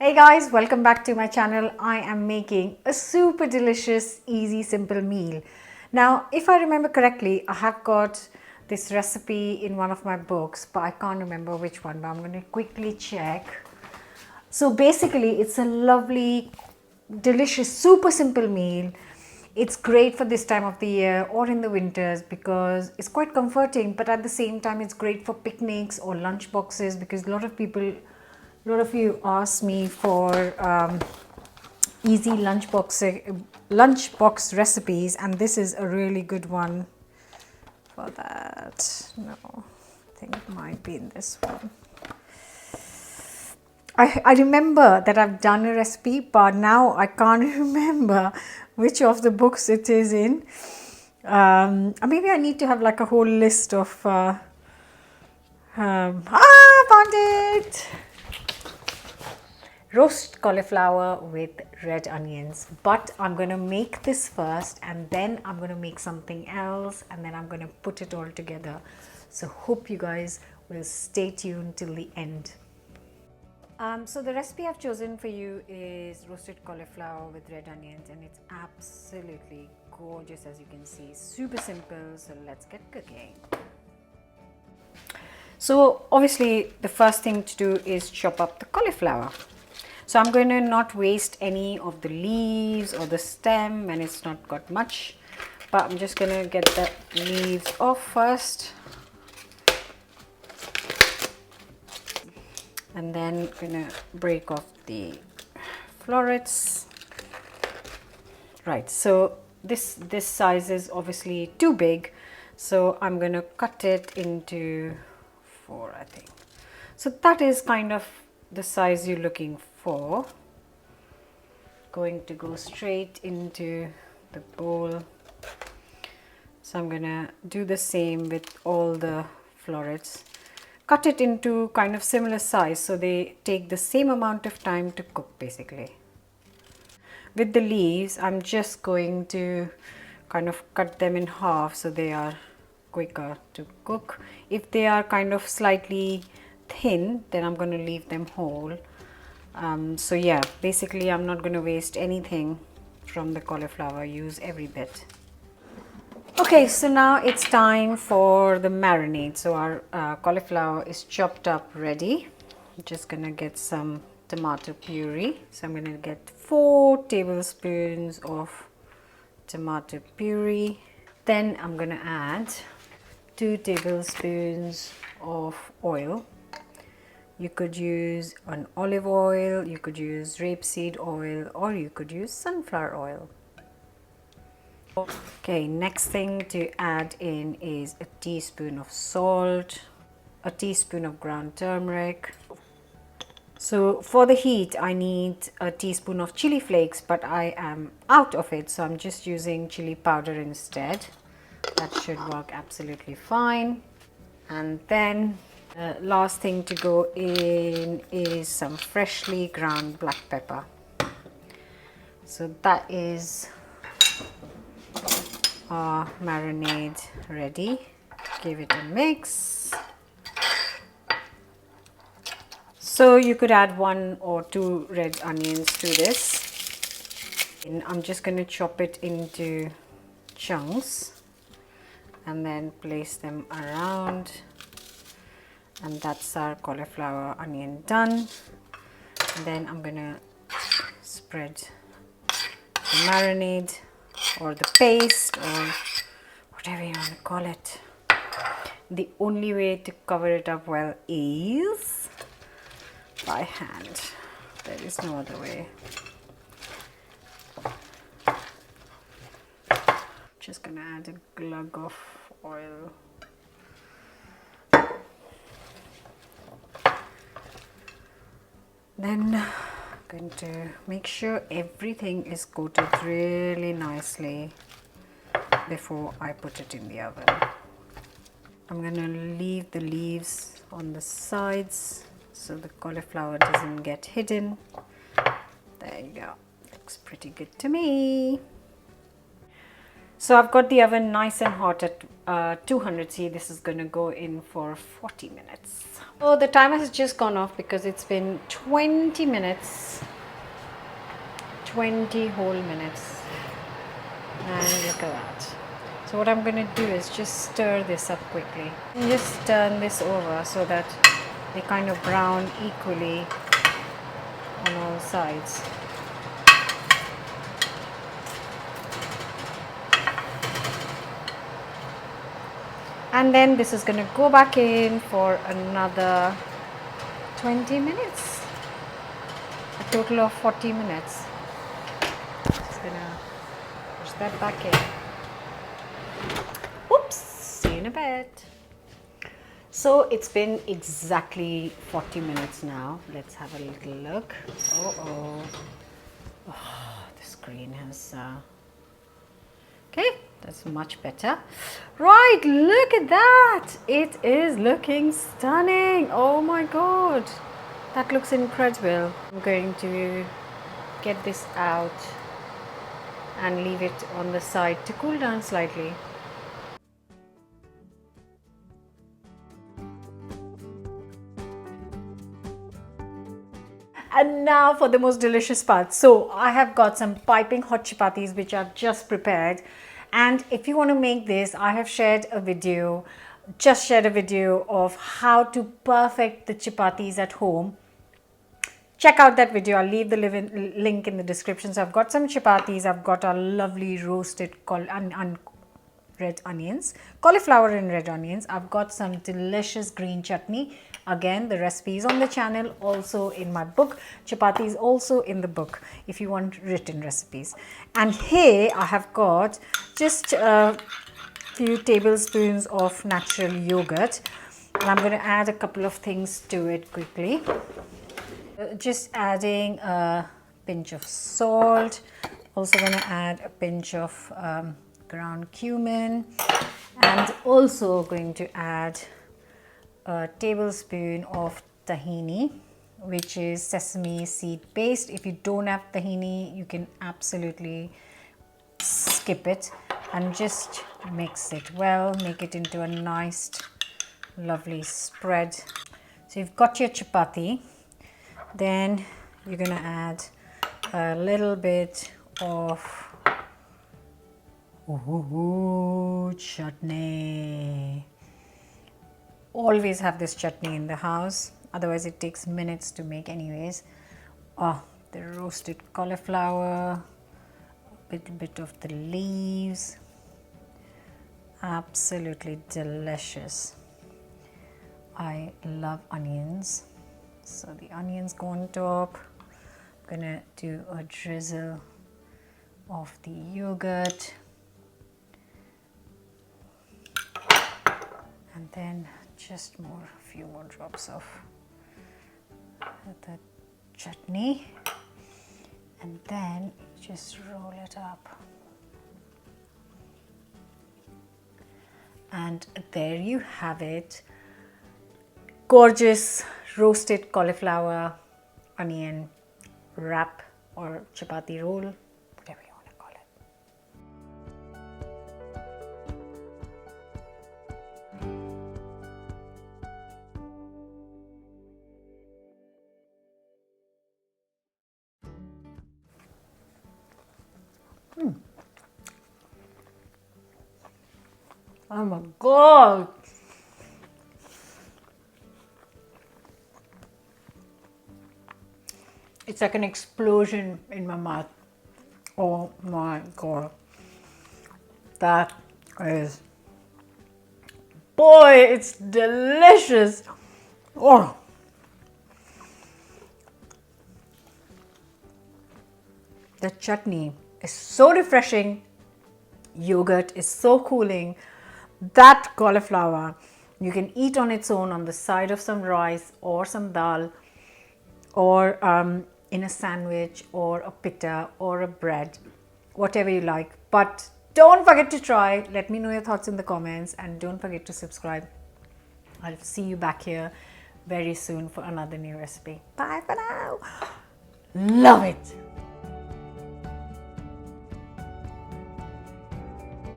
Hey guys, welcome back to my channel. I am making a super delicious, easy, simple meal. Now, if I remember correctly, I have got this recipe in one of my books, but I can't remember which one, but I'm going to quickly check. So basically, it's a lovely, delicious, super simple meal. It's great for this time of the year or in the winters because it's quite comforting, but at the same time, it's great for picnics or lunch boxes because a lot of you ask me for easy lunchbox recipes, and this is a really good one for that. No, I think it might be in this one. I remember that I've done a recipe, but now I can't remember which of the books it is in. Maybe I need to have like a whole list of found it! Roast cauliflower with red onions, but I'm going to make this first and then I'm going to make something else and then I'm going to put it all together. So hope you guys will stay tuned till the end. So the recipe I've chosen for you is roasted cauliflower with red onions, and it's absolutely gorgeous, as you can see. Super simple, so let's get cooking. So obviously the first thing to do is chop up the cauliflower. So I'm going to not waste any of the leaves or the stem when it's not got much, but I'm just going to get the leaves off first. And then I'm going to break off the florets. Right, so this size is obviously too big, so I'm going to cut it into 4, I think. So that is kind of the size you're looking for. Going to go straight into the bowl. So I'm gonna do the same with all the florets. Cut it into kind of similar size so they take the same amount of time to cook basically. With the leaves, I'm just going to kind of cut them in half so they are quicker to cook. If they are kind of slightly thin, then I'm going to leave them whole. So yeah, basically I'm not going to waste anything from the cauliflower, use every bit. Okay, so now it's time for the marinade. So our cauliflower is chopped up ready. I'm just going to get some tomato puree. So I'm going to get 4 tablespoons of tomato puree. Then I'm going to add 2 tablespoons of oil. You could use an olive oil, you could use rapeseed oil, or you could use sunflower oil. Okay, next thing to add in is a teaspoon of salt, a teaspoon of ground turmeric. So for the heat, I need a teaspoon of chili flakes, but I am out of it, so I'm just using chili powder instead. That should work absolutely fine. And then last thing to go in is some freshly ground black pepper. So that is our marinade ready. Give it a mix. So you could add 1 or 2 red onions to this. And I'm just going to chop it into chunks and then place them around. And that's our cauliflower onion done. And then I'm gonna spread the marinade or the paste or whatever you want to call it. The only way to cover it up well is by hand. There is no other way. Just gonna add a glug of oil. Then I'm going to make sure everything is coated really nicely before I put it in the oven. I'm going to leave the leaves on the sides so the cauliflower doesn't get hidden. There you go. Looks pretty good to me. So I've got the oven nice and hot at 200C. This is going to go in for 40 minutes. So the timer has just gone off because it's been 20 minutes. 20 whole minutes. And look at that. So what I'm going to do is just stir this up quickly. And just turn this over so that they kind of brown equally on all sides. And then this is going to go back in for another 20 minutes. A total of 40 minutes. Just going to push that back in. Oops, see you in a bit. So it's been exactly 40 minutes now. Let's have a little look. Oh, the screen has... Okay, that's much better. Right, look at that. It is looking stunning. Oh my God. That looks incredible. I'm going to get this out and leave it on the side to cool down slightly. And now for the most delicious part. So I have got some piping hot chapatis which I've just prepared. And if you want to make this, I have shared a video, of how to perfect the chapatis at home. Check out that video. I'll leave the link in the description. So I've got some chapatis. I've got a lovely roasted red onions, cauliflower and red onions. I've got some delicious green chutney. Again, the recipe is on the channel, also in my book. Chapati is also in the book if you want written recipes. And here I have got just a few tablespoons of natural yogurt. And I'm going to add a couple of things to it quickly. Just adding a pinch of salt. Also going to add a pinch of ground cumin, and also going to add a tablespoon of tahini, which is sesame seed paste. If you don't have tahini, you can absolutely skip it and just mix it well, make it into a nice lovely spread. So you've got your chapati, then you're going to add a little bit of chutney. Always have this chutney in the house, otherwise it takes minutes to make anyways. Oh, the roasted cauliflower, a bit of the leaves. Absolutely delicious. I love onions, so the onions go on top. I'm gonna do a drizzle of the yogurt. And then just a few more drops of the chutney, and then just roll it up. And there you have it. Gorgeous roasted cauliflower onion wrap or chapati roll, whatever you want to call it. Oh my God! It's like an explosion in my mouth. Oh my God. That is, boy, it's delicious. Oh. The chutney is so refreshing. Yogurt is so cooling. That cauliflower you can eat on its own on the side of some rice or some dal, or in a sandwich or a pita or a bread, whatever you like. But don't forget to try. Let me know your thoughts in the comments, and don't forget to subscribe. I'll see you back here very soon for another new recipe. Bye for now. Love it.